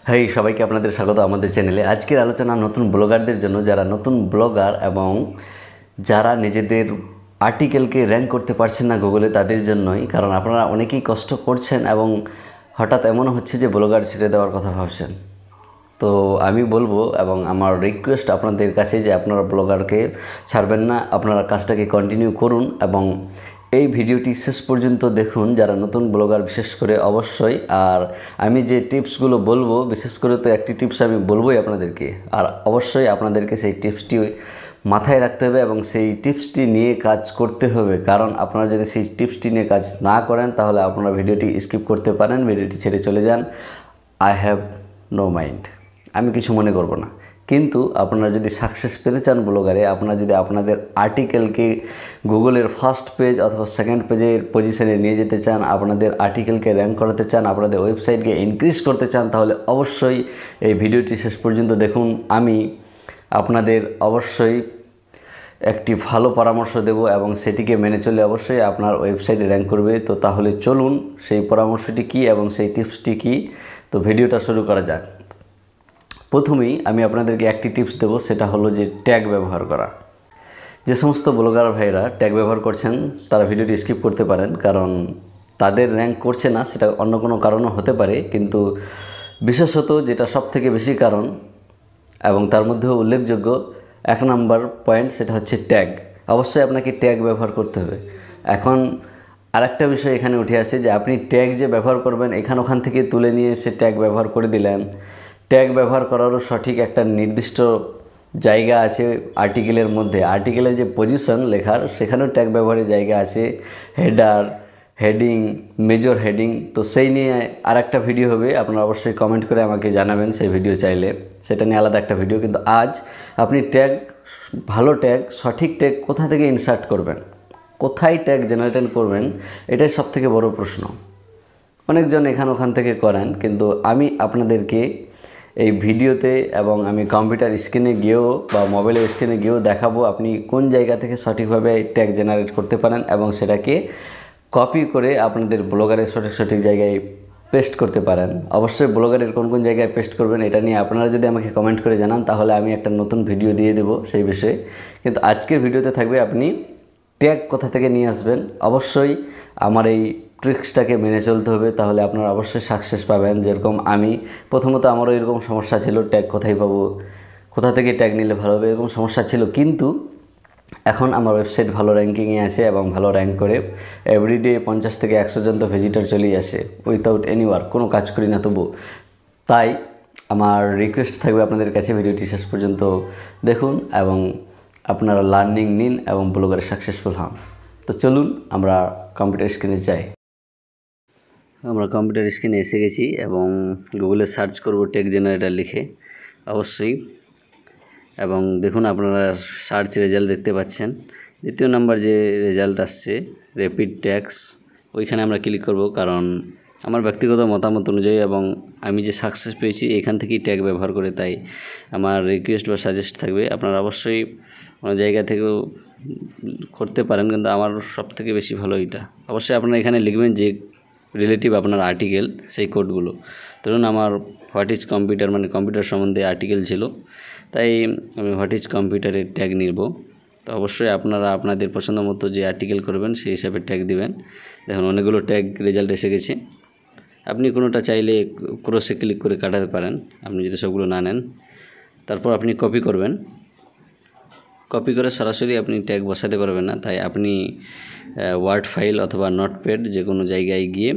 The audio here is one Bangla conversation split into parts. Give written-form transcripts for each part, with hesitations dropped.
হেই সবাইকে আপনাদের স্বাগত আমাদের চ্যানেলে। আজকের আলোচনা নতুন ব্লগারদের জন্য, যারা নতুন ব্লগার এবং যারা নিজেদের আর্টিকেলকে র্যাঙ্ক করতে পারছেন না গুগলে, তাদের জন্যই। কারণ আপনারা অনেকেই কষ্ট করছেন এবং হঠাৎ এমন হচ্ছে যে ব্লগার ছেড়ে দেওয়ার কথা ভাবছেন। তো আমি বলবো এবং আমার রিকোয়েস্ট আপনাদের কাছে যে আপনারা ব্লগারকে ছাড়বেন না, আপনারা কাজটাকে কন্টিনিউ করুন এবং এই ভিডিওটি শেষ পর্যন্ত দেখুন যারা নতুন ব্লগার বিশেষ করে অবশ্যই। আর আমি যে টিপসগুলো বলবো, বিশেষ করে তো একটি টিপস আমি বলবোই আপনাদেরকে, আর অবশ্যই আপনাদেরকে সেই টিপসটি মাথায় রাখতে হবে এবং সেই টিপসটি নিয়ে কাজ করতে হবে। কারণ আপনারা যদি সেই টিপসটি নিয়ে কাজ না করেন তাহলে আপনারা ভিডিওটি স্কিপ করতে পারেন, ভিডিওটি ছেড়ে চলে যান। আই হ্যাভ নো মাইন্ড, আমি কিছু মনে করব না। কিন্তু আপনারা যদি সাকসেস পেতে চান ব্লগারে, আপনারা যদি আপনাদের আর্টিকেলকে গুগলের ফার্স্ট পেজ অথবা সেকেন্ড পেজের পজিশনে নিয়ে যেতে চান, আপনাদের আর্টিকেলকে র্যাঙ্ক করাতে চান, আপনাদের ওয়েবসাইটকে ইনক্রিজ করতে চান, তাহলে অবশ্যই এই ভিডিওটি শেষ পর্যন্ত দেখুন। আমি আপনাদের অবশ্যই একটি ভালো পরামর্শ দেব এবং সেটিকে মেনে চলে অবশ্যই আপনার ওয়েবসাইটে র্যাঙ্ক করবে। তো তাহলে চলুন সেই পরামর্শটি কী এবং সেই টিপসটি কী, তো ভিডিওটা শুরু করা যাক। প্রথমেই আমি আপনাদেরকে একটি টিপস দেবো, সেটা হলো যে ট্যাগ ব্যবহার করা। যে সমস্ত ব্লগার ভাইরা ট্যাগ ব্যবহার করছেন তারা ভিডিওটি স্কিপ করতে পারেন, কারণ তাদের র্যাঙ্ক করছে না, সেটা অন্য কোনো কারণও হতে পারে। কিন্তু বিশেষত যেটা সবথেকে বেশি কারণ এবং তার মধ্যেও উল্লেখযোগ্য 1 নম্বর পয়েন্ট, সেটা হচ্ছে ট্যাগ। অবশ্যই আপনাকে ট্যাগ ব্যবহার করতে হবে। এখন আরেকটা বিষয় এখানে উঠে আসে যে আপনি ট্যাগ যে ব্যবহার করবেন, ওখান থেকে তুলে নিয়ে এসে ট্যাগ ব্যবহার করে দিলেন। ট্যাগ ব্যবহার করারও সঠিক একটা নির্দিষ্ট জায়গা আছে আর্টিকেলের মধ্যে। আর্টিকেলের যে পজিশন লেখার, সেখানেও ট্যাগ ব্যবহারের জায়গা আছে, হেডার, হেডিং, মেজর হেডিং। তো সেই নিয়ে আরেকটা ভিডিও হবে, আপনারা অবশ্যই কমেন্ট করে আমাকে জানাবেন সেই ভিডিও চাইলে, সেটা নিয়ে আলাদা একটা ভিডিও। কিন্তু আজ আপনি ট্যাগ, ভালো ট্যাগ, সঠিক ট্যাগ কোথা থেকে ইনসার্ট করবেন, কোথায় ট্যাগ জেনারেট করবেন, এটাই সবথেকে বড় প্রশ্ন। অনেকজন ওখান থেকে করেন, কিন্তু আমি আপনাদেরকে এই ভিডিওতে এবং আমি কম্পিউটার স্ক্রিনে গিয়েও বা মোবাইলের স্ক্রিনে গিয়েও দেখাবো আপনি কোন জায়গা থেকে সঠিকভাবে ট্যাগ জেনারেট করতে পারেন এবং সেটাকে কপি করে আপনাদের ব্লগারের সঠিক জায়গায় পেস্ট করতে পারেন। অবশ্যই ব্লগারের কোন কোন জায়গায় পেস্ট করবেন এটা নিয়ে আপনারা যদি আমাকে কমেন্ট করে জানান, তাহলে আমি একটা নতুন ভিডিও দিয়ে দেবো সেই বিষয়ে। কিন্তু আজকের ভিডিওতে থাকবে আপনি ট্যাগ কোথা থেকে নিয়ে আসবেন। অবশ্যই আমার এই ট্রিক্সটাকে মেনে চলতে হবে, তাহলে আপনারা অবশ্যই সাকসেস পাবেন। যেরকম আমি প্রথমত আমারও এরকম সমস্যা ছিল, ট্যাগ কোথায় পাবো, কোথা থেকে ট্যাগ নিলে ভালো হবে, এরকম সমস্যা ছিল। কিন্তু এখন আমার ওয়েবসাইট ভালো র্যাঙ্কিংয়ে আছে এবং ভালো র্যাঙ্ক করে। এভরিডে 50 থেকে 100 জন তো ভিজিটার চলেই আসে, উইথাউট এনি ওয়ার্ক, কোনো কাজ করি না তবু। তাই আমার রিকোয়েস্ট থাকবে আপনাদের কাছে, ভিডিওটি শেষ পর্যন্ত দেখুন এবং আপনারা লার্নিং নিন এবং ব্লগারে সাকসেসফুল হন। তো চলুন আমরা কম্পিউটার স্ক্রিনে যাই। আমরা কম্পিউটার স্ক্রিনে এসে গেছি এবং গুগলে সার্চ করব ট্যাগ জেনারেটর লিখে অবশ্যই। এবং দেখুন আপনারা সার্চ রেজাল্ট দেখতে পাচ্ছেন। দ্বিতীয় নাম্বার যে রেজাল্ট আসছে র্যাপিড ট্যাগস, ওইখানে আমরা ক্লিক করব। কারণ আমার ব্যক্তিগত মতামত অনুযায়ী এবং আমি যে সাকসেস পেয়েছি এখান থেকেই ট্যাগ ব্যবহার করে, তাই আমার রিকোয়েস্ট বা সাজেস্ট থাকবে আপনারা অবশ্যই অন্য জায়গা থেকেও করতে পারেন, কিন্তু আমার সবথেকে বেশি ভালো এইটা। অবশ্যই আপনারা এখানে লিখবেন যে রিলেটিভ আপনার আর্টিকেল, সেই কোডগুলো। ধরুন আমার হোয়াট ইজ কম্পিউটার, মানে কম্পিউটার সম্বন্ধে আর্টিকেল ছিল, তাই আমি হোয়াট ইজ কম্পিউটারের ট্যাগ নিব। তো অবশ্যই আপনারা আপনাদের পছন্দ মতো যে আর্টিকেল করবেন সেই হিসাবে ট্যাগ দিবেন। দেখুন অনেকগুলো ট্যাগ রেজাল্ট এসে গেছে। আপনি কোনোটা চাইলে ক্রসে ক্লিক করে কাটাতে পারেন, আপনি যদি সবগুলো না নেন। তারপর আপনি কপি করবেন, কপি করে সরাসরি আপনি ট্যাগ বসাতে পারবেন না, তাই আপনি ওয়ার্ড ফাইল অথবা নোটপ্যাড যে কোনো জায়গায় গিয়ে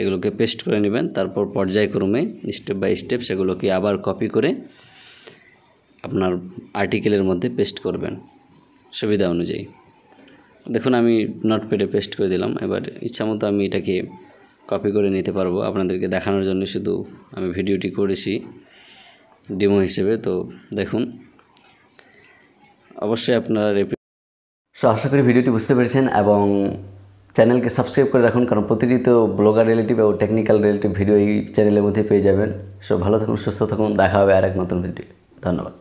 এগুলোকে পেস্ট করে নেবেন। তারপর পর্যায়ক্রমে স্টেপ বাই স্টেপ সেগুলোকে আবার কপি করে আপনার আর্টিকেলের মধ্যে পেস্ট করবেন সুবিধা অনুযায়ী। দেখুন আমি নোটপ্যাডে পেস্ট করে দিলাম। এবার ইচ্ছামতো আমি এটাকে কপি করে নিতে পারবো, আপনাদেরকে দেখানোর জন্য শুধু আমি ভিডিওটি করেছি ডেমো হিসেবে। তো দেখুন অবশ্যই আপনারা আশা করি ভিডিওটি বুঝতে পেরেছেন এবং চ্যানেলকে সাবস্ক্রাইব করে রাখুন, কারণ প্রতিটি তো ব্লগার রিলেটিভ ও টেকনিক্যাল রিলেটিভ ভিডিও এই চ্যানেলের মধ্যে পেয়ে যাবেন। সব ভালো থাকুন, সুস্থ থাকুন, দেখা হবে আর এক নতুন ভিডিও। ধন্যবাদ।